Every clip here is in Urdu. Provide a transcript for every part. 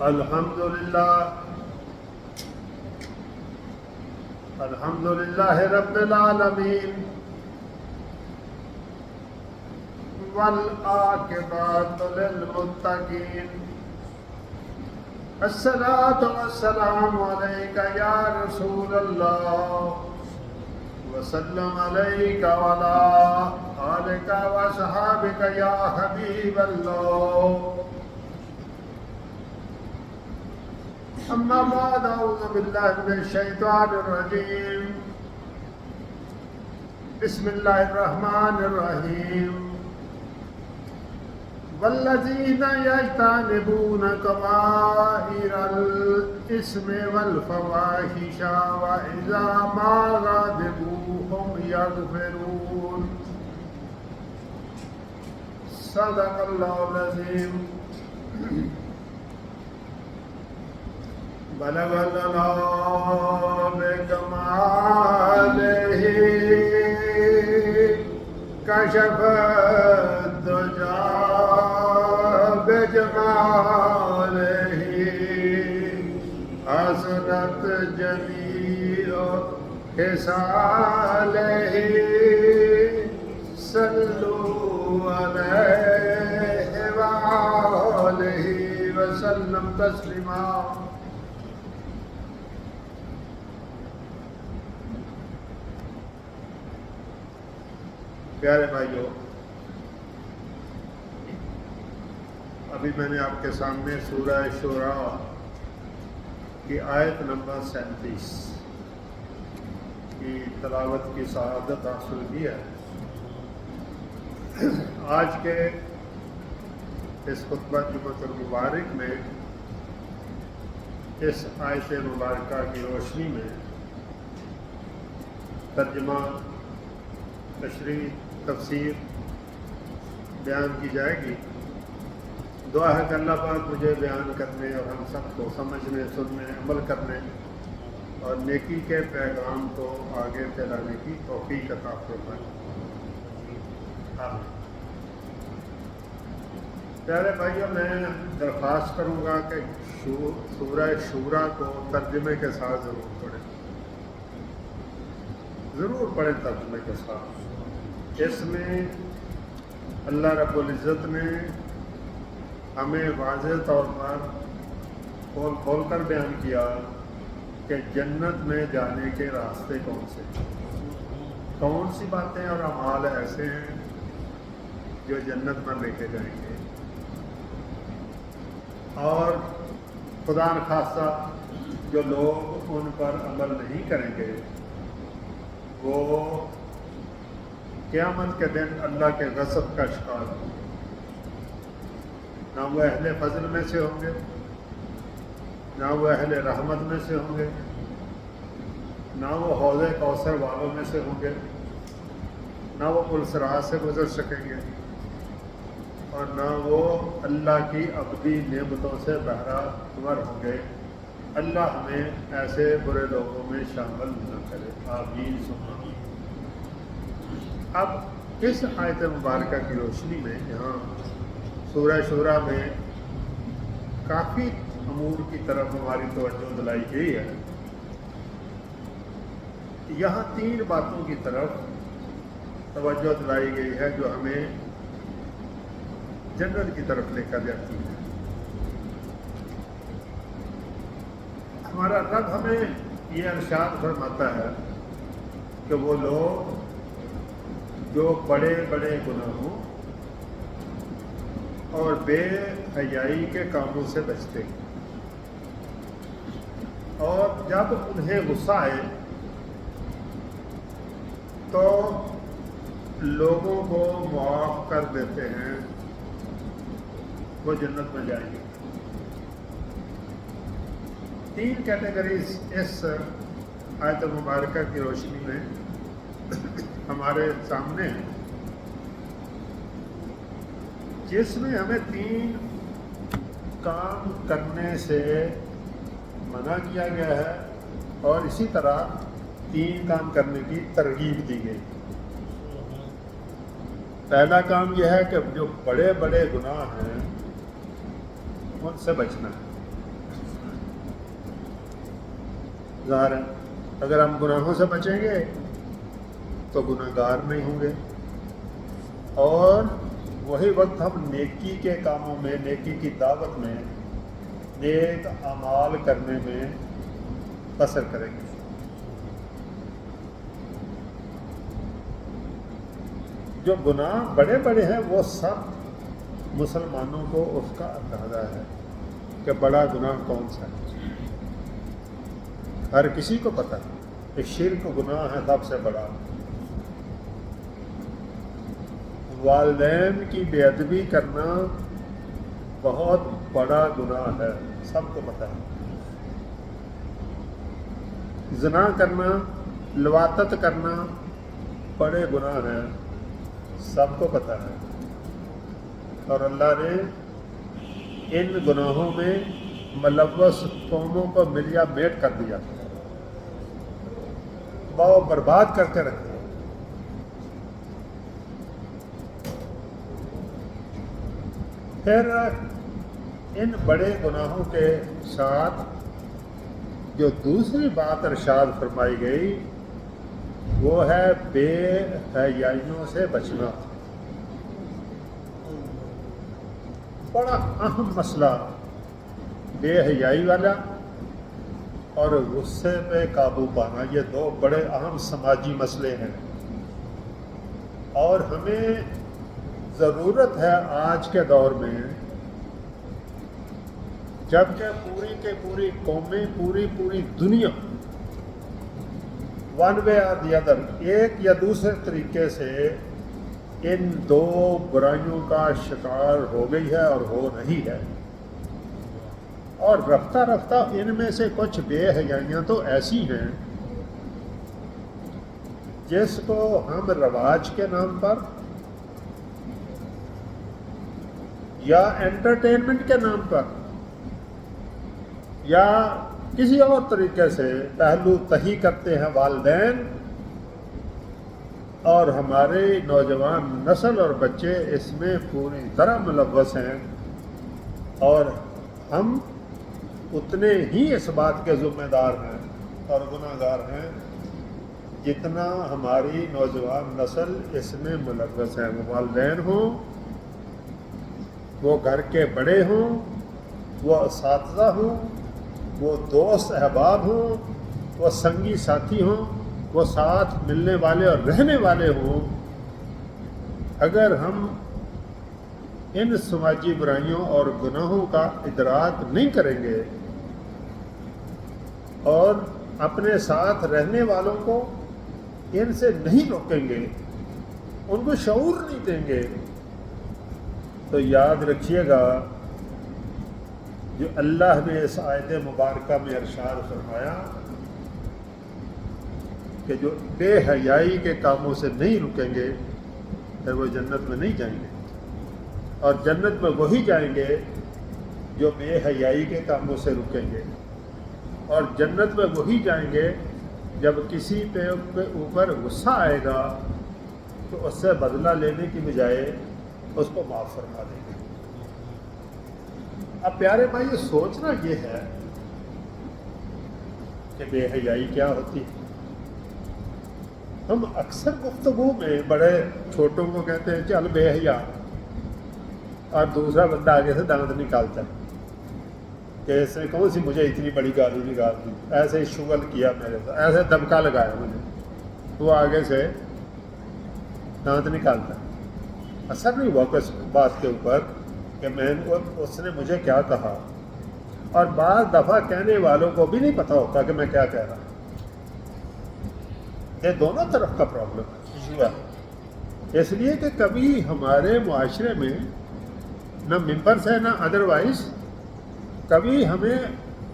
الحمدللہ رب العالمین والعاقبۃ للمتقین الصلاۃ والسلام علیک یا رسول اللہ وسلم علیک وعلی آلک وصحابک یا حبیب اللہ اما بعد اعوذ باللہ من الشیطان الرجیم بسم اللہ الرحمن الرحیم والذین یجتنبون کبائر الاسم والفواحش واذا ما غضبوا هم یغفرون صدق اللہ العظیم بلغ لنا بکمالہ کشف الدجى بجمالہ حسنت جمیع خصالہ صلوا علیہ وآلہ وسلم تسلیما. پیارے بھائیوں، ابھی میں نے آپ کے سامنے سورہ شعراء کی آیت نمبر 37 کی تلاوت کی سعادت حاصل کی ہے. آج کے اس خطبہ جمعۃ المبارک میں اس آیت مبارکہ کی روشنی میں ترجمہ، تشریح، تفسیر بیان کی جائے گی. دعا ہے کہ اللہ پاک مجھے بیان کرنے اور ہم سب کو سمجھنے، سننے، عمل کرنے اور نیکی کے پیغام کو آگے پھیلانے کی توفیق عطا فرمائے. آمین. پیارے بھائیوں، میں درخواست کروں گا کہ سورہ شورا کو ترجمے کے ساتھ ضرور پڑھیں. ضرور پڑھیں ترجمے کے ساتھ. اس میں اللہ رب العزت نے ہمیں واضح طور پر کھول کر بیان کیا کہ جنت میں جانے کے راستے کون سی باتیں اور اعمال ایسے ہیں جو جنت میں لے کے جائیں گے، اور خدا نخواستہ جو لوگ ان پر عمل نہیں کریں گے وہ قیامت کے دن اللہ کے غضب کا شکار ہوں گے. نہ وہ اہل فضل میں سے ہوں گے، نہ وہ اہل رحمت میں سے ہوں گے، نہ وہ حوض کوثر والوں میں سے ہوں گے، نہ وہ پل صراط سے گزر سکیں گے، اور نہ وہ اللہ کی ابدی نعمتوں سے بہرہ ور ہوں گے. اللہ ہمیں ایسے برے لوگوں میں شامل نہ کرے. آمین ثم آمین. اب اس آیت مبارکہ کی روشنی میں یہاں سورہ شورا میں کافی امور کی طرف ہماری توجہ دلائی گئی ہے. یہاں 3 باتوں کی طرف توجہ دلائی گئی ہے جو ہمیں جنت کی طرف لے کر جاتی ہے. ہمارا رب ہمیں یہ ارشاد فرماتا ہے کہ وہ لوگ جو بڑے بڑے گناہوں اور بے حیائی کے کاموں سے بچتے ہیں، اور جب انہیں غصہ آئے تو لوگوں کو معاف کر دیتے ہیں، وہ جنت میں جائیں گے. 3 کیٹیگریز اس آیت مبارکہ کی روشنی میں ہمارے سامنے ہیں، جس میں ہمیں 3 کام کرنے سے منع کیا گیا ہے اور اسی طرح 3 کام کرنے کی ترغیب دی گئی. پہلا کام یہ ہے کہ جو بڑے بڑے گناہ ہیں ان سے بچنا ہے. ظاہر ہے اگر ہم گناہوں سے بچیں گے تو گناہگار نہیں ہوں گے، اور وہی وقت ہم نیکی کے کاموں میں، نیکی کی دعوت میں، نیک اعمال کرنے میں قصر کریں گے۔ جو گناہ بڑے بڑے ہیں وہ سب مسلمانوں کو اس کا اندازہ ہے کہ بڑا گناہ کون سا ہے، ہر کسی کو پتہ ہے کہ شرک گناہ ہے سب سے بڑا، والدین کی بے ادبی کرنا بہت بڑا گناہ ہے، سب کو پتہ ہے، زنا کرنا، لواطت کرنا بڑے گناہ ہیں، سب کو پتہ ہے، اور اللہ نے ان گناہوں میں ملوث قوموں کو ملیا میٹ کر دیا، وہ برباد کر کے رکھ دیا۔ پھر ان بڑے گناہوں کے ساتھ جو دوسری بات ارشاد فرمائی گئی وہ ہے بے حیائیوں سے بچنا۔ بڑا اہم مسئلہ بے حیائی والا اور غصے پہ قابو پانا، یہ دو بڑے اہم سماجی مسئلے ہیں، اور ہمیں ضرورت ہے آج کے دور میں، جبکہ پوری کے پوری قومیں، پوری دنیا ون وے اور دی ادر، ایک یا دوسرے طریقے سے ان دو برائیوں کا شکار ہو گئی ہے اور ہو رہی ہے، اور رفتہ رفتہ ان میں سے کچھ بے حیائیاں تو ایسی ہیں جس کو ہم رواج کے نام پر یا انٹرٹینمنٹ کے نام پر یا کسی اور طریقے سے پہلو تہی کرتے ہیں والدین، اور ہمارے نوجوان نسل اور بچے اس میں پوری طرح ملوث ہیں، اور ہم اتنے ہی اس بات کے ذمہ دار ہیں اور گناہ گار ہیں جتنا ہماری نوجوان نسل اس میں ملوث ہے، وہ والدین ہوں، وہ گھر کے بڑے ہوں، وہ اساتذہ ہوں، وہ دوست احباب ہوں، وہ سنگی ساتھی ہوں، وہ ساتھ ملنے والے اور رہنے والے ہوں۔ اگر ہم ان سماجی برائیوں اور گناہوں کا ادراک نہیں کریں گے اور اپنے ساتھ رہنے والوں کو ان سے نہیں روکیں گے، ان کو شعور نہیں دیں گے، تو یاد رکھیے گا جو اللہ نے اس آیت مبارکہ میں ارشاد فرمایا کہ جو بے حیائی کے کاموں سے نہیں رکیں گے پھر وہ جنت میں نہیں جائیں گے، اور جنت میں وہی جائیں گے جو بے حیائی کے کاموں سے رکیں گے، اور جنت میں وہی جائیں گے جب کسی پہ اوپر غصہ آئے گا تو اس سے بدلہ لینے کی بجائے اس کو معاف فرما دیں گے۔ اب پیارے بھائی یہ سوچنا یہ ہے کہ بے حیائی کیا ہوتی ہے۔ ہم اکثر گفتگو میں بڑے چھوٹوں کو کہتے ہیں چل بے حیا، اور دوسرا بندہ آگے سے دانت نکالتا ہے کہ اس نے کون سی مجھے اتنی بڑی گالی نکال دی، ایسے ہی شغل کیا میرے ساتھ، ایسے دبکا لگایا مجھے، وہ آگے سے دانت نکالتا ہے، اثر نہیں ہوا اس بات کے اوپر کہ اس نے مجھے کیا کہا، اور بعض دفعہ کہنے والوں کو بھی نہیں پتہ ہوتا کہ میں کیا کہہ رہا ہوں۔ یہ دونوں طرف کا پرابلم ہے، اس لیے کہ کبھی ہمارے معاشرے میں نہ ممبر سے نہ ادروائز کبھی ہمیں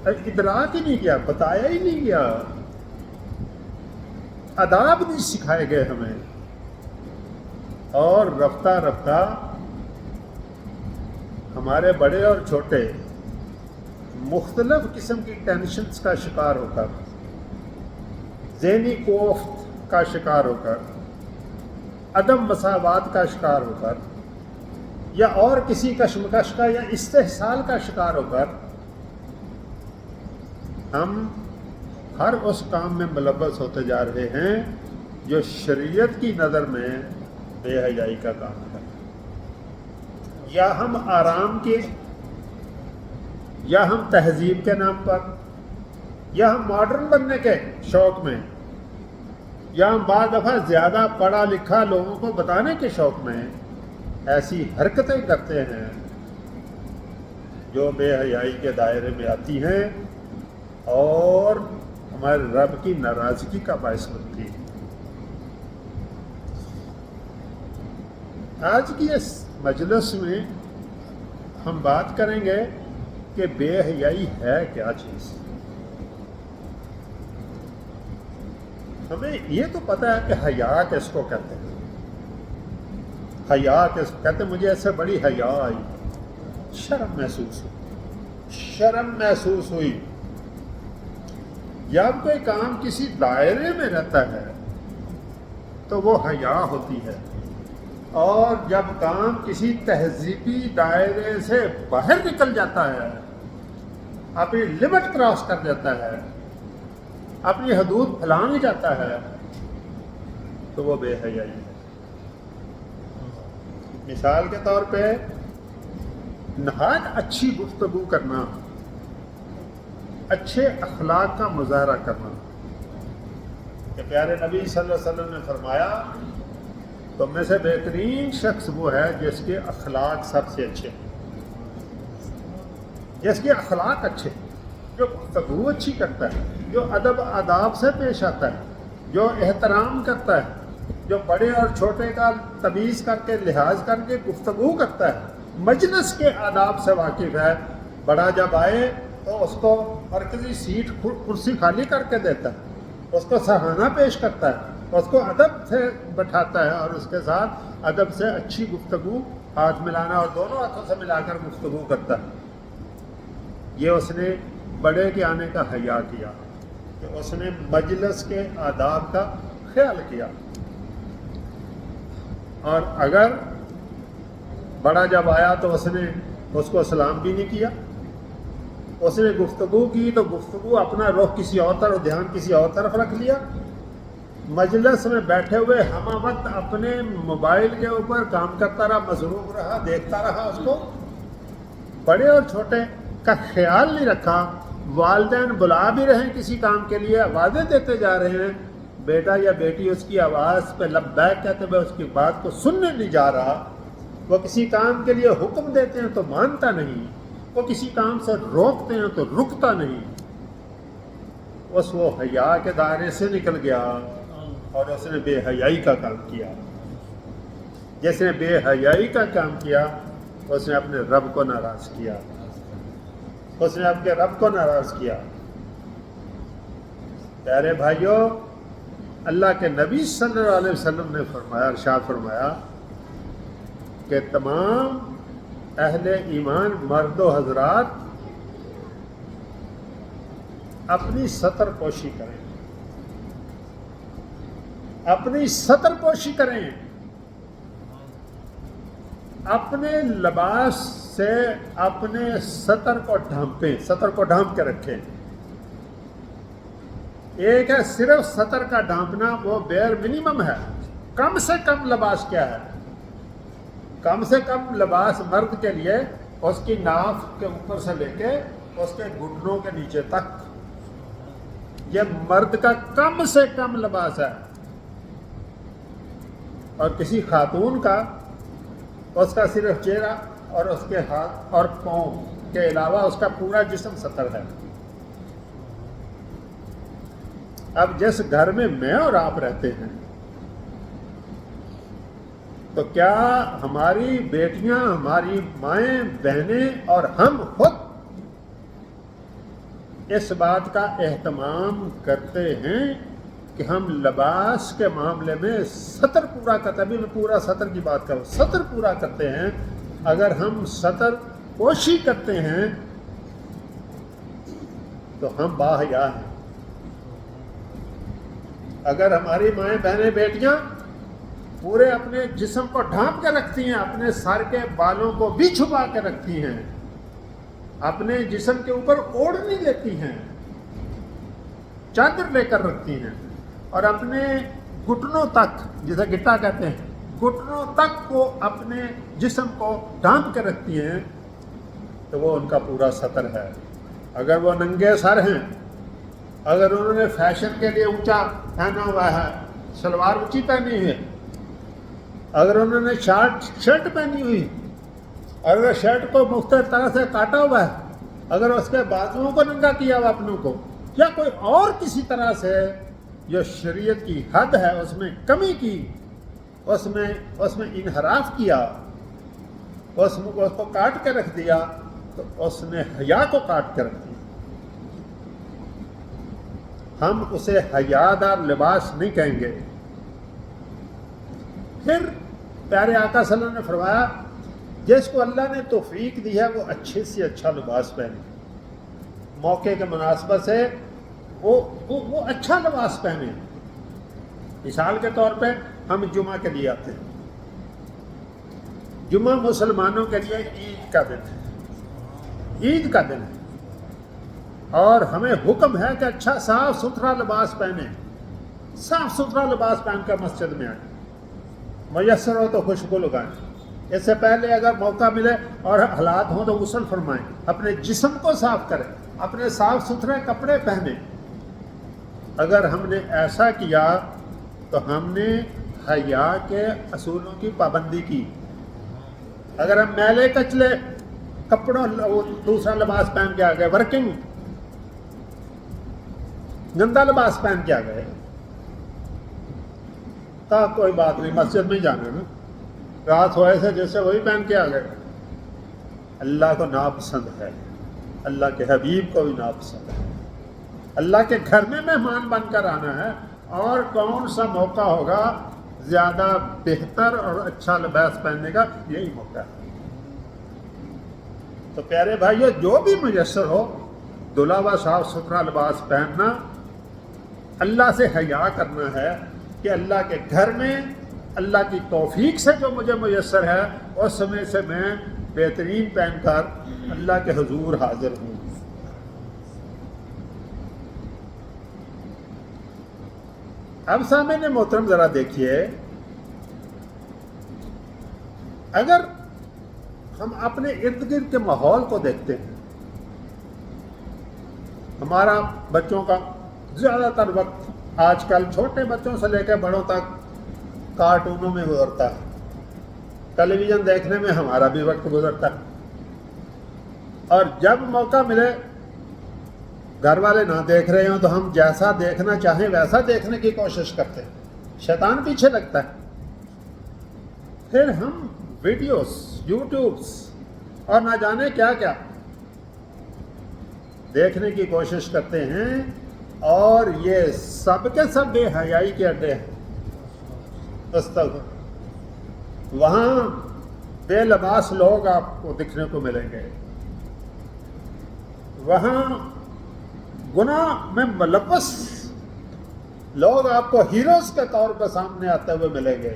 ادراک ہی نہیں کیا، بتایا ہی نہیں گیا، آداب نہیں سکھائے گئے ہمیں، اور رفتہ رفتہ ہمارے بڑے اور چھوٹے مختلف قسم کی ٹینشنز کا شکار ہو کر، ذہنی کوفت کا شکار ہو کر، عدم مساوات کا شکار ہو کر، یا اور کسی کشمکش کا یا استحصال کا شکار ہو کر ہم ہر اس کام میں ملوث ہوتے جا رہے ہیں جو شریعت کی نظر میں بے حیائی کا کام ہے. یا ہم آرام کے، یا ہم تہذیب کے نام پر، یا ہم ماڈرن بننے کے شوق میں، یا ہم بعض دفعہ زیادہ پڑھا لکھا لوگوں کو بتانے کے شوق میں ایسی حرکتیں کرتے ہیں جو بے حیائی کے دائرے میں آتی ہیں اور ہمارے رب کی ناراضگی کا باعث بنتی ہے. آج کی اس مجلس میں ہم بات کریں گے کہ بے حیائی ہے کیا چیز. ہمیں یہ تو پتہ ہے کہ حیا کس کو کہتے ہیں. حیا کس کو کہتے ہیں؟ مجھے ایسے بڑی حیا آئی، شرم محسوس ہوئی، شرم محسوس ہوئی. جب کوئی کام کسی دائرے میں رہتا ہے تو وہ حیا ہوتی ہے، اور جب کام کسی تہذیبی دائرے سے باہر نکل جاتا ہے، اپنی لمٹ کراس کر جاتا ہے، اپنی حدود پھلانگ جاتا ہے، تو وہ بے حیائی ہے. مثال کے طور پہ نہایت اچھی گفتگو کرنا، اچھے اخلاق کا مظاہرہ کرنا. کہ پیارے نبی صلی اللہ علیہ وسلم نے فرمایا تو میں سے بہترین شخص وہ ہے جس کے اخلاق سب سے اچھے، جس کے اخلاق اچھے، جو گفتگو اچھی کرتا ہے، جو ادب آداب سے پیش آتا ہے، جو احترام کرتا ہے، جو بڑے اور چھوٹے کا تمیز کر کے لحاظ کر کے گفتگو کرتا ہے، مجلس کے آداب سے واقف ہے. بڑا جب آئے تو اس کو مرکزی سیٹ کرسی خالی کر کے دیتا ہے، اس کو سراہنا پیش کرتا ہے، اس کو ادب سے بٹھاتا ہے، اور اس کے ساتھ ادب سے اچھی گفتگو، ہاتھ ملانا اور دونوں ہاتھوں سے ملا کر گفتگو کرتا ہے. یہ اس نے بڑے کے آنے کا حیا کیا کہ اس نے مجلس کے آداب کا خیال کیا. اور اگر بڑا جب آیا تو اس نے اس کو سلام بھی نہیں کیا، اس نے گفتگو کی تو گفتگو اپنا رخ کسی اور طرف، دھیان کسی اور طرف رکھ لیا. مجلس میں بیٹھے ہوئے ہم وقت اپنے موبائل کے اوپر کام کرتا رہا، مصروف رہا، دیکھتا رہا اس کو. بڑے اور چھوٹے کا خیال نہیں رکھا. والدین بلا بھی رہے ہیں کسی کام کے لیے، آوازیں دیتے جا رہے ہیں، بیٹا یا بیٹی اس کی آواز پہ لبیک کہتے ہوئے اس کی بات کو سننے نہیں جا رہا. وہ کسی کام کے لیے حکم دیتے ہیں تو مانتا نہیں، وہ کسی کام سے روکتے ہیں تو رکتا نہیں. اس وہ حیا کے دائرے سے نکل گیا اور اس نے بے حیائی کا کام کیا. جس نے بے حیائی کا کام کیا اس نے اپنے رب کو ناراض کیا، اس نے اپنے رب کو ناراض کیا. پیارے بھائیوں، اللہ کے نبی صلی اللہ علیہ وسلم نے فرمایا، ارشاد فرمایا کہ تمام اہل ایمان مرد و حضرات اپنی سطر پوشی کریں، اپنی سطر پوشی کریں، اپنے لباس سے اپنے سطر کو ڈھانپیں، سطر کو ڈھانپ کے رکھیں. ایک ہے صرف سطر کا ڈھانپنا، وہ بیئر منیمم ہے. کم سے کم لباس کیا ہے؟ کم سے کم لباس مرد کے لیے اس کی ناف کے اوپر سے لے کے اس کے گھٹنوں کے نیچے تک، یہ مرد کا کم سے کم لباس ہے. اور کسی خاتون کا اس کا صرف چہرہ اور اس کے ہاتھ اور پاؤں کے علاوہ اس کا پورا جسم سطر ہے. اب جس گھر میں میں اور آپ رہتے ہیں تو کیا ہماری بیٹیاں، ہماری مائیں، بہنیں اور ہم خود اس بات کا اہتمام کرتے ہیں کہ ہم لباس کے معاملے میں سطر پورا کرتے ہیں؟ ابھی میں پورا سطر کی بات کروں، سطر پورا کرتے ہیں. اگر ہم سطر پوشی کرتے ہیں تو ہم باحیا ہیں. اگر ہماری مائیں، بہنیں، بیٹیاں پورے اپنے جسم کو ڈھانپ کے رکھتی ہیں، اپنے سر کے بالوں کو بھی چھپا کے رکھتی ہیں، اپنے جسم کے اوپر اوڑھنی لیتی ہیں، چادر لے کر رکھتی ہیں اور اپنے گھٹنوں تک، جسے گٹا کہتے ہیں، گھٹنوں تک کو اپنے جسم کو ڈھانپ کے رکھتی ہیں، تو وہ ان کا پورا سطر ہے۔ اگر وہ ننگے سر ہیں، اگر انہوں نے فیشن کے لیے اونچا پہنا ہوا ہے، شلوار اونچی پہنی ہوئی ہے، اگر انہوں نے شرٹ پہنی ہوئی، اگر شرٹ کو مختلف طرح سے کاٹا ہوا ہے، اگر اس کے بازوؤں کو ننگا کیا ہوا اپنوں کو، یا کوئی اور کسی طرح سے جو شریعت کی حد ہے اس میں کمی کی، اس میں انحراف کیا، اس کو کاٹ کے رکھ دیا، تو اس نے حیا کو کاٹ کے رکھ دیا۔ ہم اسے حیادار لباس نہیں کہیں گے۔ پھر پیارے آقا صلی اللہ علیہ وسلم نے فرمایا جس کو اللہ نے توفیق دی ہے وہ اچھے سے اچھا لباس پہنے، موقع کے مناسبت سے وہ اچھا لباس پہنے۔ مثال کے طور پہ ہم جمعہ کے لیے آتے ہیں، جمعہ مسلمانوں کے لیے عید کا دن ہے، عید کا دن ہے، اور ہمیں حکم ہے کہ اچھا صاف ستھرا لباس پہنے، صاف ستھرا لباس پہن کر مسجد میں آئیں، میسر ہو تو خوشبو لگائیں، اس سے پہلے اگر موقع ملے اور حالات ہوں تو غسل فرمائیں، اپنے جسم کو صاف کریں، اپنے صاف ستھرے کپڑے پہنیں۔ اگر ہم نے ایسا کیا تو ہم نے حیا کے اصولوں کی پابندی کی۔ اگر ہم میلے کچلے کپڑوں دوسرا لباس پہن کے آ گئے، ورکنگ گندا لباس پہن کے آ گئے، تو کوئی بات نہیں، مسجد میں جانا نا، رات ہوئے سے جیسے وہی پہن کے آ گئے، اللہ کو ناپسند ہے، اللہ کے حبیب کو بھی ناپسند ہے۔ اللہ کے گھر میں مہمان بن کر آنا ہے، اور کون سا موقع ہوگا زیادہ بہتر اور اچھا لباس پہننے کا؟ یہی موقع ہے۔ تو پیارے بھائیو، جو بھی میسر ہو، دھلا ہوا صاف ستھرا لباس پہننا، اللہ سے حیا کرنا ہے کہ اللہ کے گھر میں اللہ کی توفیق سے جو مجھے میسر ہے اس سمے سے میں بہترین پہن کر اللہ کے حضور حاضر ہوں۔ اب سامعین محترم ذرا دیکھیے، اگر ہم اپنے ارد گرد کے ماحول کو دیکھتے ہیں، ہمارا بچوں کا زیادہ تر وقت آج کل چھوٹے بچوں سے لے کے بڑوں تک کارٹونوں میں گزرتا ہے، ٹیلی ویژن دیکھنے میں ہمارا بھی وقت گزرتا ہے، اور جب موقع ملے گھر والے نہ دیکھ رہے ہوں تو ہم جیسا دیکھنا چاہیں ویسا دیکھنے کی کوشش کرتے ہیں، شیطان پیچھے لگتا ہے، پھر ہم ویڈیوز، یوٹیوبز اور نہ جانے کیا کیا دیکھنے کی کوشش کرتے ہیں، اور یہ سب کے سب بے حیائی کے اڈے ہیں۔ وہاں بے لباس لوگ آپ کو دکھنے کو ملیں گے، وہاں گناہ میں ملوث لوگ آپ کو ہیروز کے طور پر سامنے آتے ہوئے ملیں گے۔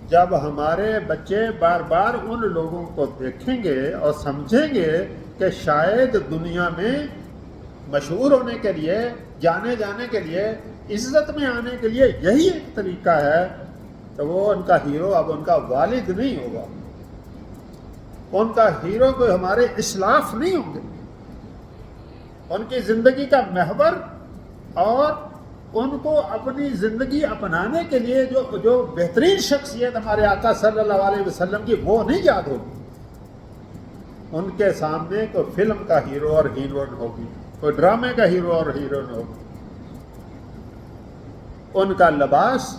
جب ہمارے بچے بار بار ان لوگوں کو دیکھیں گے اور سمجھیں گے کہ شاید دنیا میں مشہور ہونے کے لیے، جانے جانے کے لیے، عزت میں آنے کے لیے یہی ایک طریقہ ہے، تو وہ ان کا ہیرو اب ان کا والد نہیں ہوگا، ان کا ہیرو کوئی ہمارے اسلاف نہیں ہوں گے، ان کی زندگی کا محور اور ان کو اپنی زندگی اپنانے کے لیے جو بہترین شخصیت ہمارے آقا صلی اللہ علیہ وسلم کی، وہ نہیں یاد ہوگی۔ ان کے سامنے کوئی فلم کا ہیرو اور ہیروئن ہوگی، کوئی ڈرامے کا ہیرو اور ہیروئن ہوگی۔ ان کا لباس،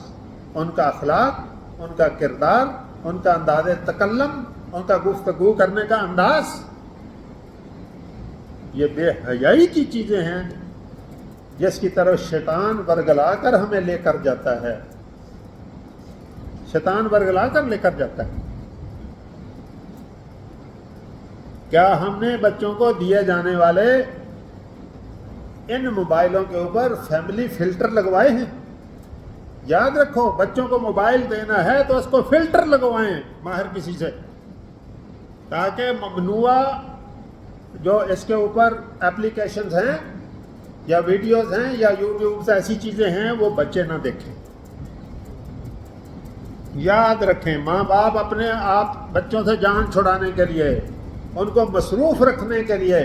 ان کا اخلاق، ان کا کردار، ان کا انداز تکلم، ان کا گفتگو کرنے کا انداز، یہ بے حیائی کی چیزیں ہیں جس کی طرف شیطان ورگلا کر ہمیں لے کر جاتا ہے، شیطان ورگلا کر لے کر جاتا ہے۔ کیا ہم نے بچوں کو دیے جانے والے ان موبائلوں کے اوپر فیملی فلٹر لگوائے ہیں؟ یاد رکھو، بچوں کو موبائل دینا ہے تو اس کو فلٹر لگوائیں ماہر کسی سے، تاکہ ممنوع جو اس کے اوپر اپلیکیشنز ہیں یا ویڈیوز ہیں یا یوٹیوب سے ایسی چیزیں ہیں وہ بچے نہ دیکھیں. یاد رکھیں ماں باپ اپنے آپ بچوں سے جان چھڑانے کے لیے، ان کو مصروف رکھنے کے لیے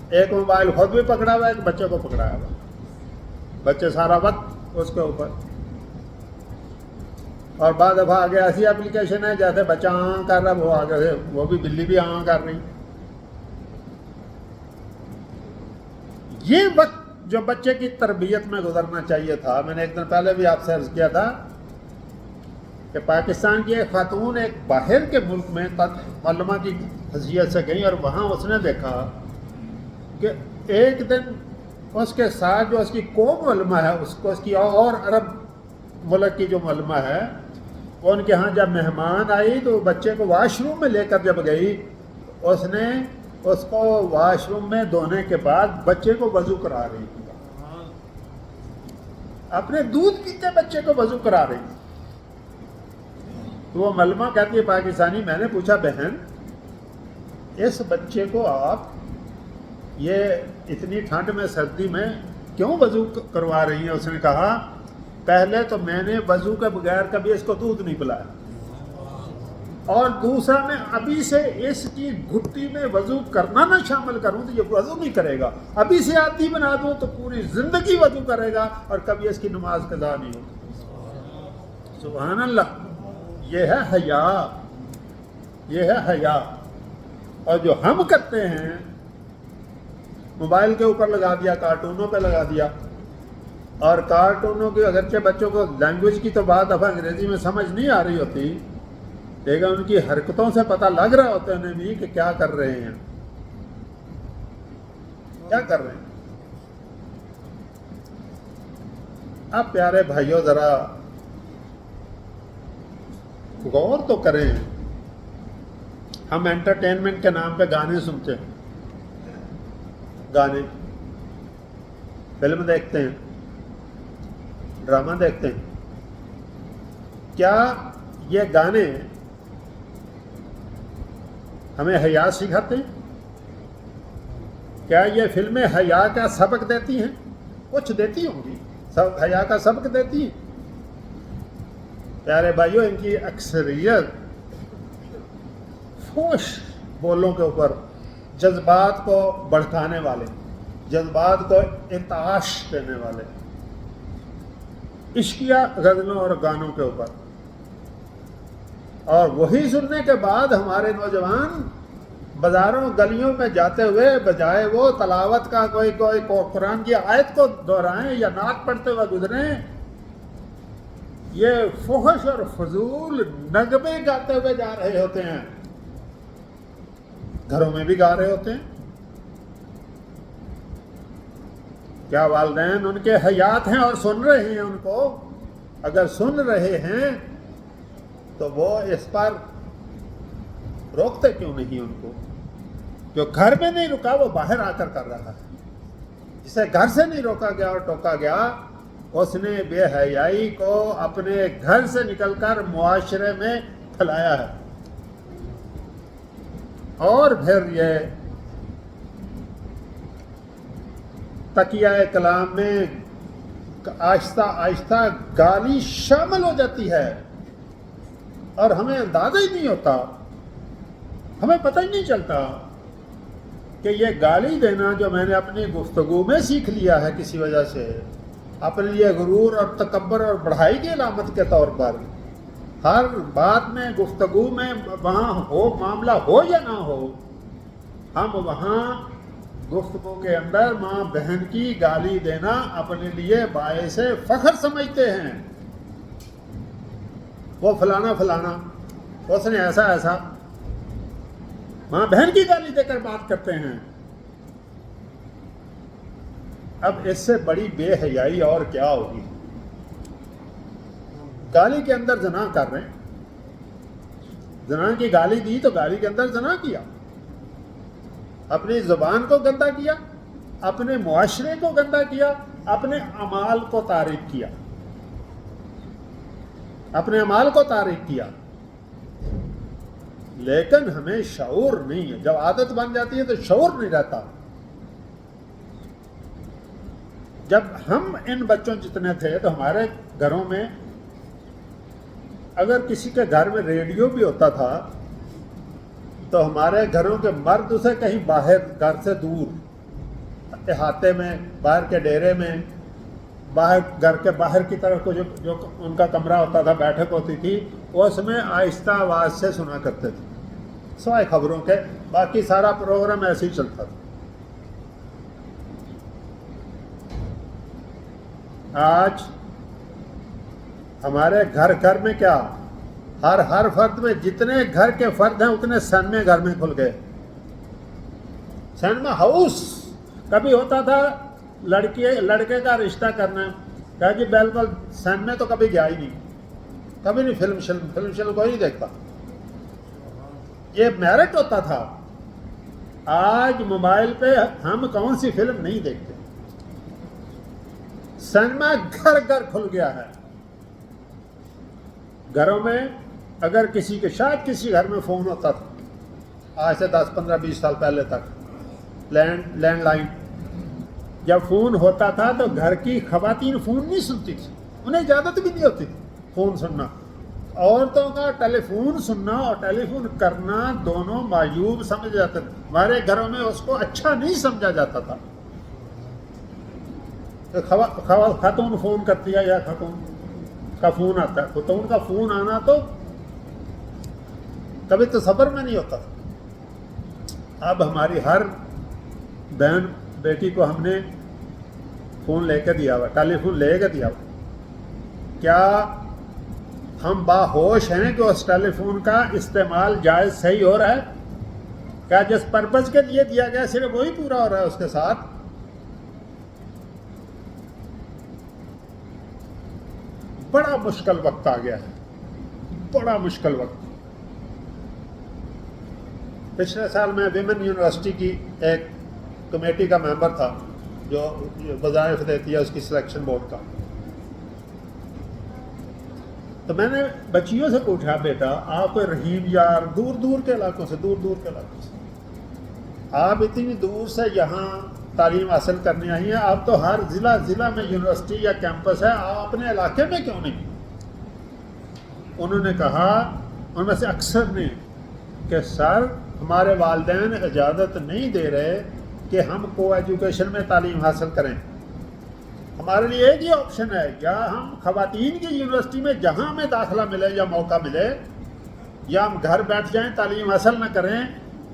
ایک موبائل خود بھی پکڑا ہوا ہے، ایک بچے کو پکڑایا ہوا، بچے سارا وقت اس کے اوپر. اور بعض دفعہ آگے ایسی اپلیکیشن ہے جیسے بچہ آں کر رہا وہ آگے سے وہ بھی بلی بھی آں کر رہی. یہ وقت جو بچے کی تربیت میں گزرنا چاہیے تھا، میں نے ایک دن پہلے بھی آپ سے عرض کیا تھا کہ پاکستان کی ایک خاتون ایک باہر کے ملک میں معلمہ کی حیثیت سے گئی، اور وہاں اس نے دیکھا کہ ایک دن اس کے ساتھ جو اس کی قوم معلمہ ہے، اس کو اس کی اور عرب ملک کی جو معلمہ ہے، وہ ان کے ہاں جب مہمان آئی تو بچے کو واش روم میں لے کر جب گئی، اس نے اس کو واش روم میں دھونے کے بعد بچے کو وضو کرا رہی تھی، اپنے دودھ پیتے بچے کو وضو کرا رہی. تو وہ معلومہ کہتی ہے پاکستانی، میں نے پوچھا بہن اس بچے کو آپ یہ اتنی ٹھنڈ میں سردی میں کیوں وضو کروا رہی ہیں؟ اس نے کہا پہلے تو میں نے وضو کے بغیر کبھی اس کو دودھ نہیں پلایا، اور دوسرا میں ابھی سے اس کی گھٹی میں وضو کرنا نہ شامل کروں تو یہ وضو نہیں کرے گا، ابھی سے عادی بنا دوں تو پوری زندگی وضو کرے گا اور کبھی اس کی نماز قضا نہیں ہوگی. سبحان اللہ. یہ ہے حیا، یہ ہے حیا. اور جو ہم کرتے ہیں موبائل کے اوپر لگا دیا، کارٹونوں پہ لگا دیا، اور کارٹونوں کے اگرچہ بچوں کو لینگویج کی تو بات اب انگریزی میں سمجھ نہیںอ่ری ہوتی، لیکن ان کی حرکتوں سے پتہ لگ رہا ہوتا ہے انہیں بھی کہ کیا کر رہے ہیں، کیا کر رہے ہیں. اب پیارے بھائیوں ذرا غور تو کریں. ہم انٹرٹینمنٹ کے نام پہ گانے سنتے ہیں، گانے، فلم دیکھتے ہیں، ڈرامہ دیکھتے ہیں. کیا یہ گانے ہمیں حیا سکھاتے ہیں؟ کیا یہ فلمیں حیا کا سبق دیتی ہیں؟ کچھ دیتی ہوں گی، حیا کا سبق دیتی ہیں. پیارے بھائیوں ان کی اکثریت فحش بولوں کے اوپر، جذبات کو بڑھکانے والے، جذبات کو انتعاش دینے والے عشقیہ غزلوں اور گانوں کے اوپر، اور وہی سننے کے بعد ہمارے نوجوان بازاروں گلیوں میں جاتے ہوئے بجائے وہ تلاوت کا کوئی قرآن کی آیت کو دہرائیں یا نعت پڑھتے ہوئے گزریں، یہ فحش اور فضول نغمے گاتے ہوئے جا رہے ہوتے ہیں. گھروں میں بھی گا رہے ہوتے ہیں. کیا والدین ان کے حیات ہیں اور سن رہے ہیں ان کو؟ اگر سن رہے ہیں تو وہ اس پر روکتے کیوں نہیں ان کو؟ جو گھر میں نہیں رکا وہ باہر آ کر رہا ہے. جسے گھر سے نہیں روکا گیا اور ٹوکا گیا، اس نے بے حیائی کو اپنے گھر سے نکل کر معاشرے میں پھیلایا ہے. اور پھر یہ تقیہ کلام میں آہستہ آہستہ گالی شامل ہو جاتی ہے، اور ہمیں اندازہ ہی نہیں ہوتا، ہمیں پتہ ہی نہیں چلتا کہ یہ گالی دینا جو میں نے اپنی گفتگو میں سیکھ لیا ہے کسی وجہ سے، اپنے لیے غرور اور تکبر اور بڑھائی کی علامت کے طور پر، ہر بات میں گفتگو میں وہاں ہو معاملہ ہو یا نہ ہو، ہم وہاں گفتگو کے اندر ماں بہن کی گالی دینا اپنے لیے باعث فخر سمجھتے ہیں. وہ فلانا فلانا اس نے ایسا ایسا، ماں بہن کی گالی دے کر بات کرتے ہیں. اب اس سے بڑی بے حیائی اور کیا ہوگی؟ گالی کے اندر زنا کر رہے ہیں، زنا کی گالی دی تو گالی کے اندر زنا کیا، اپنی زبان کو گندا کیا، اپنے معاشرے کو گندا کیا، اپنے اعمال کو تاریک کیا، اپنے اعمال کو تاریک کیا. لیکن ہمیں شعور نہیں ہے. جب عادت بن جاتی ہے تو شعور نہیں رہتا. جب ہم ان بچوں جتنے تھے تو ہمارے گھروں میں اگر کسی کے گھر میں ریڈیو بھی ہوتا تھا تو ہمارے گھروں کے مرد اسے کہیں باہر گھر سے دور احاطے میں باہر کے ڈیرے میں باہر گھر کے باہر کی طرف کو جو ان کا کمرہ ہوتا تھا بیٹھک ہوتی تھی اس میں آہستہ آواز سے سنا کرتے تھے سوائے خبروں کے باقی سارا پروگرام ایسے ہی چلتا تھا. آج ہمارے گھر گھر میں کیا ہر فرد میں جتنے گھر کے فرد ہیں اتنے سینمے گھر میں کھل گئے. سینما ہاؤس کبھی ہوتا تھا لڑکے کا رشتہ کرنا کہا جی بالکل سینمے تو کبھی گیا ہی نہیں کبھی نہیں فلم کوئی نہیں دیکھتا یہ میرٹ ہوتا تھا. آج موبائل پہ ہم کون سی فلم نہیں دیکھتے سینما گھر گھر کھل گیا ہے. گھروں میں اگر کسی گھر میں فون ہوتا تھا آج سے 10 15 20 سال پہلے تک لینڈ لائن جب فون ہوتا تھا تو گھر کی خواتین فون نہیں سنتی تھی انہیں اجازت بھی نہیں ہوتی تھی فون سننا. عورتوں کا ٹیلی فون سننا اور ٹیلی فون کرنا دونوں معیوب سمجھ جاتے تھے. ہمارے گھروں میں اس کو اچھا نہیں سمجھا جاتا تھا. خاتون فون کرتی ہے یا خاتون کا فون آتا ہے خاتون کا فون آنا تو کبھی تصور میں نہیں ہوتا. اب ہماری ہر بہن بیٹی کو ہم نے فون لے کے دیا ہوا ٹیلی فون لے کے دیا ہوا. کیا ہم باہوش ہیں کہ اس ٹیلی فون کا استعمال جائز صحیح ہو رہا ہے؟ کیا جس پرپز کے لیے دیا گیا صرف وہی پورا ہو رہا ہے اس کے ساتھ؟ بڑا مشکل وقت آ گیا ہے بڑا مشکل وقت. پچھلے سال میں ویمن یونیورسٹی کی ایک کمیٹی کا ممبر تھا جو وظائف دیتی ہے اس کی سلیکشن بورڈ کا. تو میں نے بچیوں سے پوچھا بیٹا آپ رحیم یار دور کے علاقوں سے آپ اتنی دور سے یہاں تعلیم حاصل کرنے آئی ہیں آپ تو ہر ضلع میں یونیورسٹی یا کیمپس ہے آپ اپنے علاقے میں کیوں نہیں؟ انہوں نے کہا ان میں سے اکثر نے کہ سر ہمارے والدین اجازت نہیں دے رہے کہ ہم کو ایجوکیشن میں تعلیم حاصل کریں. ہمارے لیے ایک ہی آپشن ہے یا ہم خواتین کی یونیورسٹی میں جہاں ہمیں داخلہ ملے یا موقع ملے یا ہم گھر بیٹھ جائیں تعلیم حاصل نہ کریں.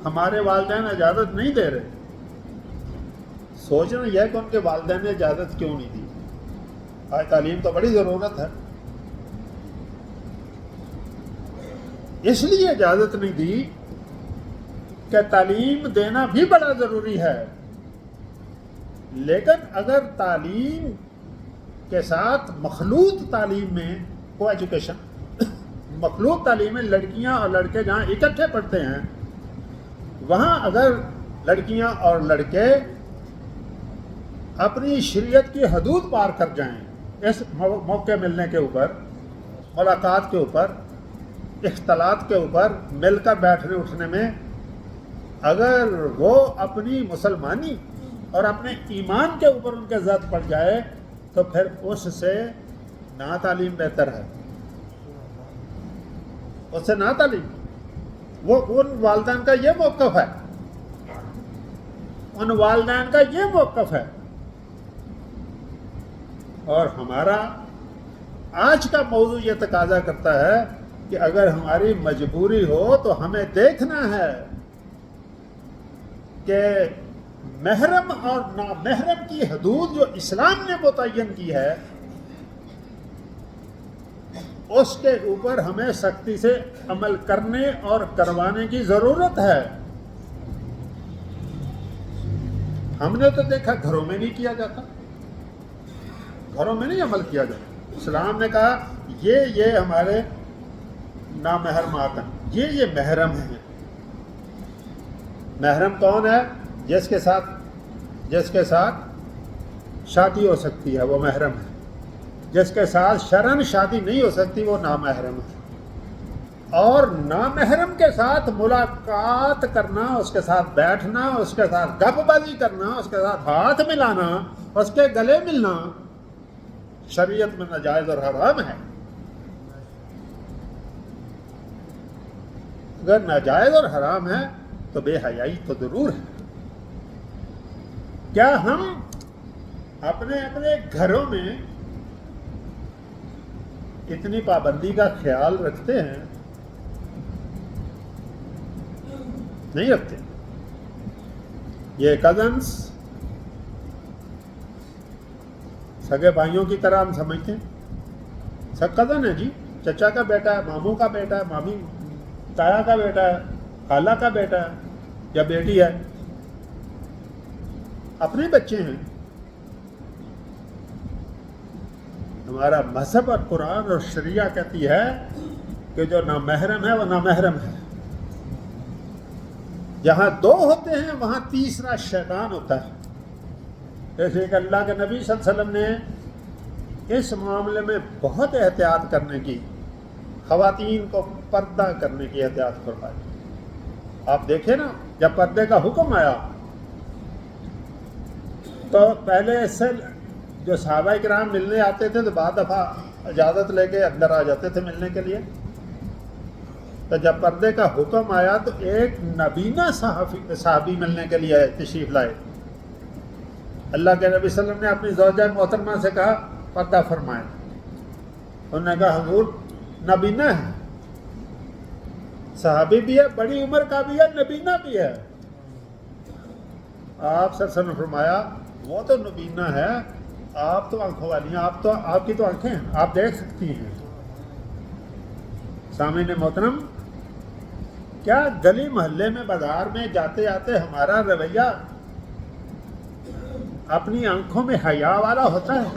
ہمارے والدین اجازت نہیں دے رہے. سوچنا یہ کہ ان کے والدین نے اجازت کیوں نہیں دی. آج تعلیم تو بڑی ضرورت ہے اس لیے اجازت نہیں دی کہ تعلیم دینا بھی بڑا ضروری ہے. لیکن اگر تعلیم کے ساتھ مخلوط تعلیم میں کو ایجوکیشن مخلوط تعلیم میں لڑکیاں اور لڑکے جہاں اکٹھے پڑھتے ہیں وہاں اگر لڑکیاں اور لڑکے اپنی شریعت کی حدود پار کر جائیں اس موقع ملنے کے اوپر ملاقات کے اوپر اختلاط کے اوپر مل کر بیٹھنے اٹھنے میں اگر وہ اپنی مسلمانی اور اپنے ایمان کے اوپر ان کے زد پڑ جائے تو پھر اس سے نہ تعلیم بہتر ہے. اس سے نہ تعلیم وہ ان والدین کا یہ موقف ہے ان والدین کا یہ موقف ہے. اور ہمارا آج کا موضوع یہ تقاضا کرتا ہے کہ اگر ہماری مجبوری ہو تو ہمیں دیکھنا ہے کہ محرم اور نامحرم کی حدود جو اسلام نے متعین کی ہے اس کے اوپر ہمیں سختی سے عمل کرنے اور کروانے کی ضرورت ہے. ہم نے تو دیکھا گھروں میں نہیں کیا جاتا گھروں میں نہیں عمل کیا جاتا. اسلام نے کہا یہ ہمارے نامحرمات ہیں یہ محرم ہیں. محرم کون ہے؟ جس کے ساتھ شادی ہو سکتی ہے وہ محرم ہے. جس کے ساتھ شرعن شادی نہیں ہو سکتی وہ نامحرم ہے. اور نامحرم کے ساتھ ملاقات کرنا اس کے ساتھ بیٹھنا اس کے ساتھ گپ بازی کرنا اس کے ساتھ ہاتھ ملانا اس کے گلے ملنا شریعت میں ناجائز اور حرام ہے. اگر ناجائز اور حرام ہے تو بے حیائی تو ضرور ہے. کیا ہم اپنے اپنے گھروں میں اتنی پابندی کا خیال رکھتے ہیں؟ نہیں رکھتے. یہ کزنس سگے بھائیوں کی طرح ہم سمجھتے ہیں. سب کزن ہے جی، چچا کا بیٹا ہے، ماموں کا بیٹا ہے، مامی تایا کا بیٹا ہے، خالہ کا بیٹا ہے یا بیٹی ہے، اپنے بچے ہیں. ہمارا مذہب اور قرآن اور شریعہ کہتی ہے کہ جو نامحرم ہے وہ نامحرم ہے. جہاں دو ہوتے ہیں وہاں تیسرا شیطان ہوتا ہے. جیسے کہ اللہ کے نبی صلی اللہ علیہ وسلم نے اس معاملے میں بہت احتیاط کرنے کی، خواتین کو پردہ کرنے کی احتیاط فرمائی. آپ دیکھیں نا، جب پردے کا حکم آیا تو پہلے اس سے جو صحابہ کرام ملنے آتے تھے تو بعض دفعہ اجازت لے کے اندر آ جاتے تھے ملنے کے لیے. تو جب پردے کا حکم آیا تو ایک نبینہ صحابی ملنے کے لیے تشریف لائے. اللہ کے نبی صلی اللہ علیہ وسلم نے اپنی زوجہ محترمہ سے کہا پردہ فرمائیں. انہوں نے کہا حضور نبینہ ہے، صحابی بھی ہے، بڑی عمر کا بھی ہے، نبینہ بھی ہے. آپ صلی اللہ علیہ وسلم نے فرمایا وہ تو نبینہ ہے، آپ تو آنکھوں والی ہیں، آپ کی تو آنکھیں ہیں، آپ دیکھ سکتی ہیں. سامعین محترم، کیا گلی محلے میں بازار میں جاتے آتے ہمارا رویہ اپنی آنکھوں میں حیا والا ہوتا ہے؟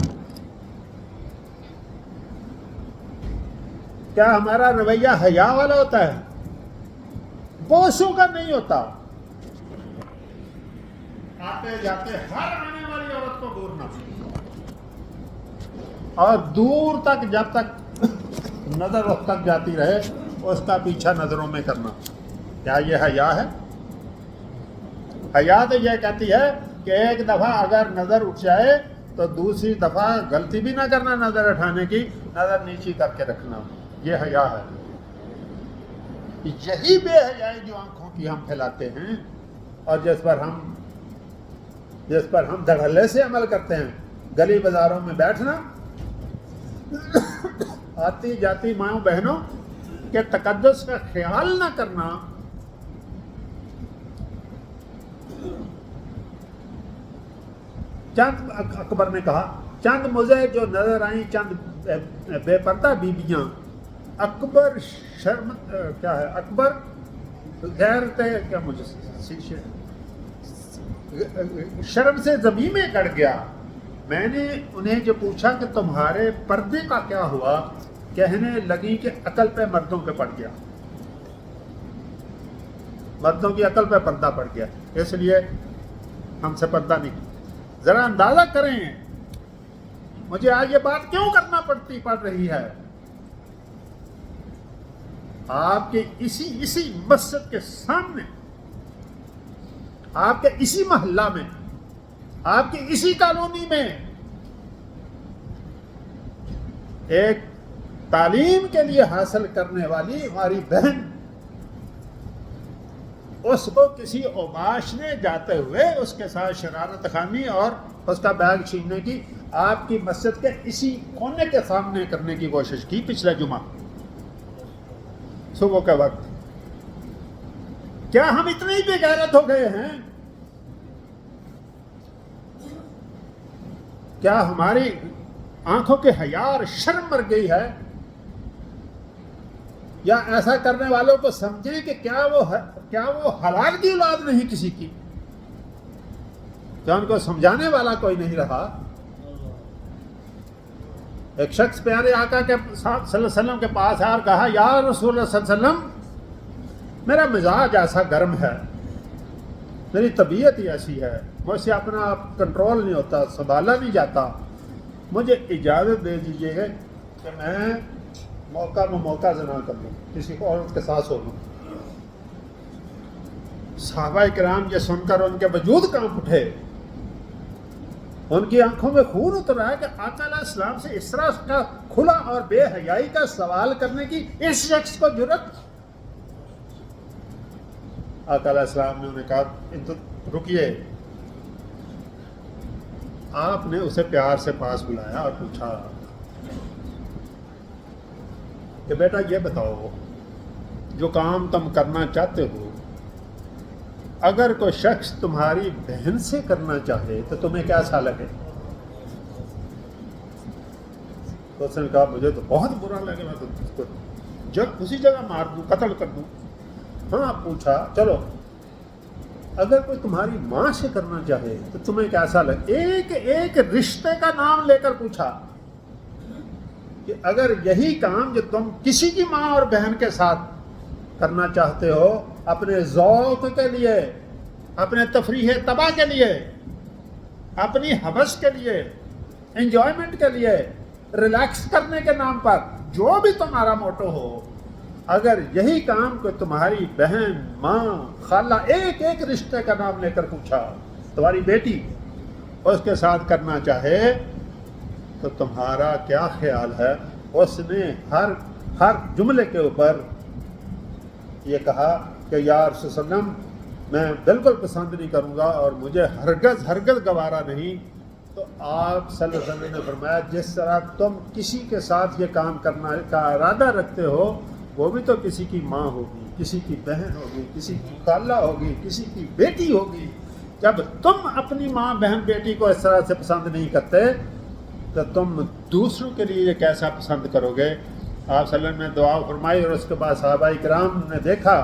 کیا ہمارا رویہ حیا والا ہوتا ہے؟ بوسوں کا نہیں ہوتا. آتے جاتے ہر آنے والی عورت کو گورنا اور دور تک جب تک نظر اس تک جاتی رہے اس کا پیچھا نظروں میں کرنا. کیا یہ حیا ہے؟ حیا تو یہ کہتی ہے کہ ایک دفعہ اگر نظر اٹھ جائے تو دوسری دفعہ غلطی بھی نہ کرنا نظر اٹھانے کی، نظر نیچی کر کے رکھنا. یہ حیا ہے. یہی بے حیائی جو آنکھوں کی ہم پھیلاتے ہیں اور جس پر ہم دھڑلے سے عمل کرتے ہیں. گلی بازاروں میں بیٹھنا، آتی جاتی ماؤں بہنوں کے تقدس کا خیال نہ کرنا. چند اکبر نے کہا چند مجھے جو نظر آئیں چند بے پردہ بیویاں. اکبر اکبر غیر تھے کیا، مجھے شرم سے زمین میں گڑ گیا. میں نے انہیں جو پوچھا کہ تمہارے پردے کا کیا ہوا، کہنے لگی کہ عقل پہ مردوں پہ پڑ گیا، مردوں کی عقل پہ پردہ پڑ گیا، اس لیے ہم سے پردہ نہیں. ذرا اندازہ کریں مجھے آج یہ بات کیوں کرنا پڑ رہی ہے. آپ کے اسی مسجد کے سامنے، آپ کے اسی محلہ میں، آپ کی اسی کالونی میں ایک تعلیم کے لیے حاصل کرنے والی ہماری بہن، اس کو کسی اوباش نے جاتے ہوئے اس کے ساتھ شرارت خانی اور اس کا بیگ چھیننے کی آپ کی مسجد کے اسی کونے کے سامنے کرنے کی کوشش کی پچھلے جمعہ صبح کے وقت. کیا ہم اتنے ہی بے غیرت ہو گئے ہیں؟ کیا ہماری آنکھوں کے حیا اور شرم مر گئی ہے؟ یا ایسا کرنے والوں کو سمجھیں کہ کیا وہ حلال کی اولاد نہیں کسی کی؟ کیا ان کو سمجھانے والا کوئی نہیں رہا؟ ایک شخص پیارے آقا کے صلی اللہ علیہ وسلم کے پاس آیا اور کہا یا رسول اللہ صلی اللہ علیہ وسلم میرا مزاج ایسا گرم ہے، میری طبیعت ہی ایسی ہے، مجھ سے اپنا کنٹرول نہیں ہوتا، سنبھالا نہیں جاتا، مجھے اجازت دے دیجیے گا کہ میں موقع زنا کر لوں، کسی کو عورت کے ساتھ سو لوں. صحابہ کرام یہ سن کر ان کے وجود کانپ اٹھے. ان کی آنکھوں میں خون اتر رہا ہے کہ آقا علیہ السلام سے اس طرح کا کھلا اور بے حیائی کا سوال کرنے کی اس شخص کو جرأت. آقا علیہ السلام نے انہیں کہا رکیے. آپ نے اسے پیار سے پاس بلایا اور پوچھا کہ بیٹا یہ بتاؤ، جو کام تم کرنا چاہتے ہو اگر کوئی شخص تمہاری بہن سے کرنا چاہے تو تمہیں کیسا لگے؟ تو اس نے کہا مجھے تو بہت برا لگے، میں تو اس کو اسی جگہ مار دوں، قتل کر دوں. ہاں پوچھا چلو اگر کوئی تمہاری ماں سے کرنا چاہے تو تمہیں کیسا لگے؟ ایک ایک رشتے کا نام لے کر پوچھا کہ اگر یہی کام جو تم کسی کی ماں اور بہن کے ساتھ کرنا چاہتے ہو اپنے ذوق کے لیے، اپنے تفریح طبع کے لیے، اپنی حوث کے لیے، انجوائمنٹ کے لیے، ریلیکس کرنے کے نام پر، جو بھی تمہارا موٹو ہو، اگر یہی کام کو تمہاری بہن، ماں، خالہ، ایک ایک رشتے کا نام لے کر پوچھا، تمہاری بیٹی اس کے ساتھ کرنا چاہے تو تمہارا کیا خیال ہے؟ اس نے ہر جملے کے اوپر یہ کہا کہ یا رسول صلی اللہ علیہ وسلم میں بالکل پسند نہیں کروں گا اور مجھے ہرگز گوارا نہیں. تو آپ صلی اللہ علیہ وسلم نے فرمایا جس طرح تم کسی کے ساتھ یہ کام کرنا کا ارادہ رکھتے ہو وہ بھی تو کسی کی ماں ہوگی، کسی کی بہن ہوگی، کسی کی خالہ ہوگی، کسی کی بیٹی ہوگی. جب تم اپنی ماں، بہن، بیٹی کو اس طرح سے پسند نہیں کرتے تو تم دوسروں کے لیے یہ کیسا پسند کرو گے؟ آپ صلی اللہ علیہ وسلم نے دعا فرمائی اور اس کے بعد صحابہ کرام نے دیکھا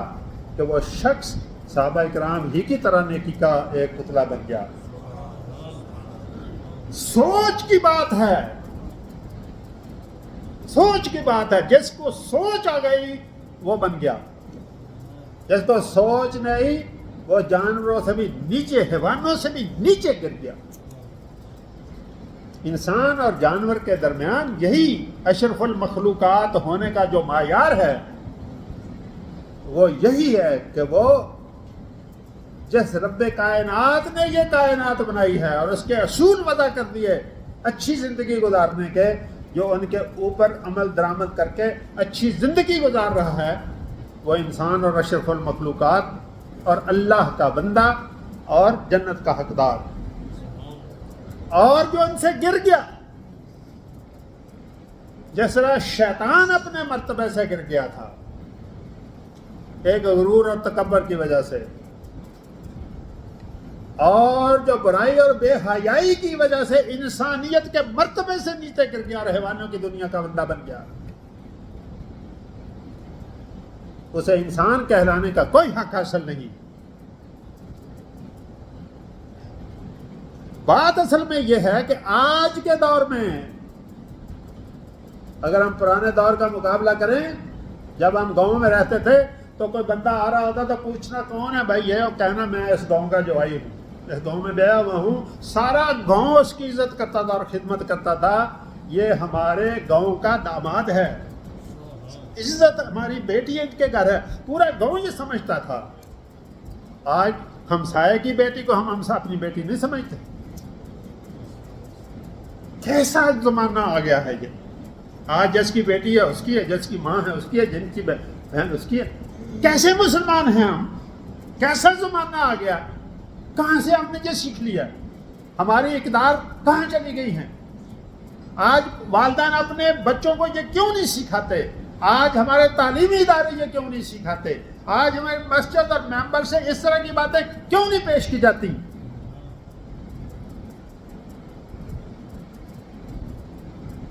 کہ وہ شخص صحابہ کرام ہی کی طرح نیکی کا ایک پتلا بن گیا. سوچ کی بات ہے، سوچ کی بات ہے. جس کو سوچ آ گئی وہ بن گیا، جس کو سوچ نہیں وہ جانوروں سے بھی نیچے، حیوانوں سے بھی نیچے گر گیا. انسان اور جانور کے درمیان یہی اشرف المخلوقات ہونے کا جو معیار ہے وہ یہی ہے کہ وہ جس رب کائنات نے یہ کائنات بنائی ہے اور اس کے اصول وضع کر دیے اچھی زندگی گزارنے کے، جو ان کے اوپر عمل درآمد کر کے اچھی زندگی گزار رہا ہے، وہ انسان اور اشرف المخلوقات اور اللہ کا بندہ اور جنت کا حقدار. اور جو ان سے گر گیا، جس طرح شیطان اپنے مرتبے سے گر گیا تھا ایک غرور اور تکبر کی وجہ سے، اور جو برائی اور بے حیائی کی وجہ سے انسانیت کے مرتبے سے نیچے گر گیا اور حیوانوں کی دنیا کا بندہ بن گیا، اسے انسان کہلانے کا کوئی حق حاصل نہیں. بات اصل میں یہ ہے کہ آج کے دور میں اگر ہم پرانے دور کا مقابلہ کریں، جب ہم گاؤں میں رہتے تھے تو کوئی بندہ آ رہا ہوتا تو پوچھنا کون ہے بھائی یہ، اور کہنا میں اس گاؤں کا جو آئی ہوں، اس گاؤں میں بیٹھا ہوا ہوں. سارا گاؤں اس کی عزت کرتا تھا اور خدمت کرتا تھا. یہ ہمارے گاؤں کا داماد ہے، عزت ہماری بیٹی کے گھر ہے، پورا گاؤں یہ سمجھتا تھا. آج ہمسائے کی بیٹی کو ہم اپنی بیٹی نہیں سمجھتے. کیسا زمانہ آ گیا ہے یہ! آج جس کی بیٹی ہے اس کی ہے، جس کی ماں ہے اس کی ہے، جن کی بہن اس کی ہے. کیسے مسلمان ہیں ہم؟ کیسا زمانہ آ گیا؟ کہاں سے ہم نے یہ سیکھ لیا؟ ہماری اقدار کہاں چلی گئی ہیں؟ آج والدین اپنے بچوں کو یہ کیوں نہیں سکھاتے؟ آج ہمارے تعلیمی ادارے یہ کیوں نہیں سکھاتے؟ آج ہمارے مسجد اور ممبر سے اس طرح کی باتیں کیوں نہیں پیش کی جاتی؟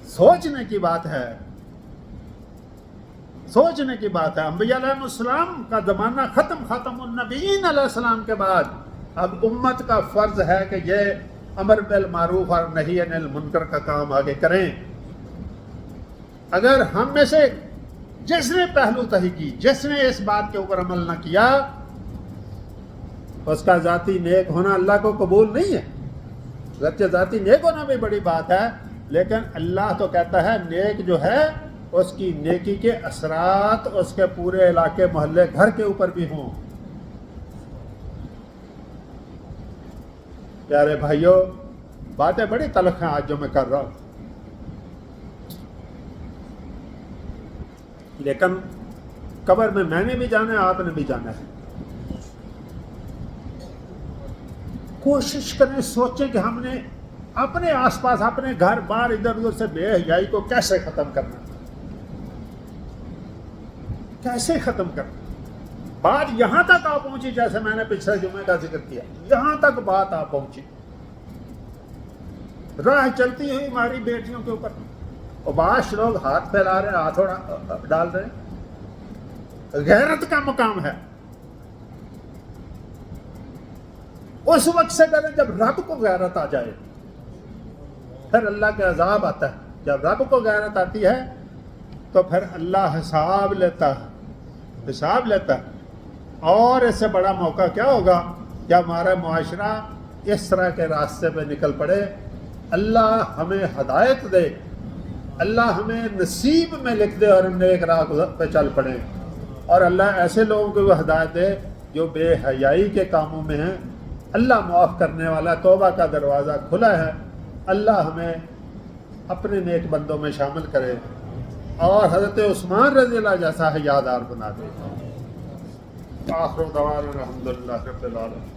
سوچنے کی بات ہے، سوچنے کی بات ہے. انبیاء علیہ السلام کا زمانہ ختم، خاتم النبیین علیہ السلام کے بعد اب امت کا فرض ہے کہ یہ امر بالمعروف اور نہی عن المنکر کا کام آگے کریں. اگر ہم میں سے جس نے پہلو تہی کی، جس نے اس بات کے اوپر عمل نہ کیا، اس کا ذاتی نیک ہونا اللہ کو قبول نہیں ہے. گرچہ ذاتی نیک ہونا بھی بڑی بات ہے، لیکن اللہ تو کہتا ہے نیک جو ہے اس کی نیکی کے اثرات اس کے پورے علاقے، محلے، گھر کے اوپر بھی ہوں. پیارے بھائیوں، باتیں بڑی تلخ ہیں آج جو میں کر رہا ہوں، لیکن قبر میں نے بھی جانا ہے، آپ نے بھی جانا ہے۔ کوشش کریں، سوچیں کہ ہم نے اپنے آس پاس، اپنے گھر بار ادھر ادھر سے بے حیائی کو کیسے ختم کرنا، کیسے ختم کرنا۔ بات یہاں تک آ پہنچی، جیسے میں نے پچھلے جمعے کا ذکر کیا، یہاں تک بات آ پہنچی، راہ چلتی ہوئی ہماری بیٹیوں کے اوپر، اور بعض لوگ ہاتھ پھیلا رہے ہیں، ہاتھ ڈال رہے ہیں۔ غیرت کا مقام ہے، اس وقت سے کریں جب رب کو غیرت آ جائے، پھر اللہ کے عذاب آتا ہے۔ جب رب کو غیرت آتی ہے تو پھر اللہ حساب لیتا ہے۔ اور اس سے بڑا موقع کیا ہوگا جب ہمارا معاشرہ اس طرح کے راستے پہ نکل پڑے۔ اللہ ہمیں ہدایت دے، اللہ ہمیں نصیب میں لکھ دے اور ہم نیک راہ پہ چل پڑیں، اور اللہ ایسے لوگوں کو وہ ہدایت دے جو بے حیائی کے کاموں میں ہیں۔ اللہ معاف کرنے والا، توبہ کا دروازہ کھلا ہے۔ اللہ ہمیں اپنے نیک بندوں میں شامل کرے اور حضرت عثمان رضی اللہ جیسا حیادار بنا دے۔ آخر دعوانا الحمدللہ رب العالمین۔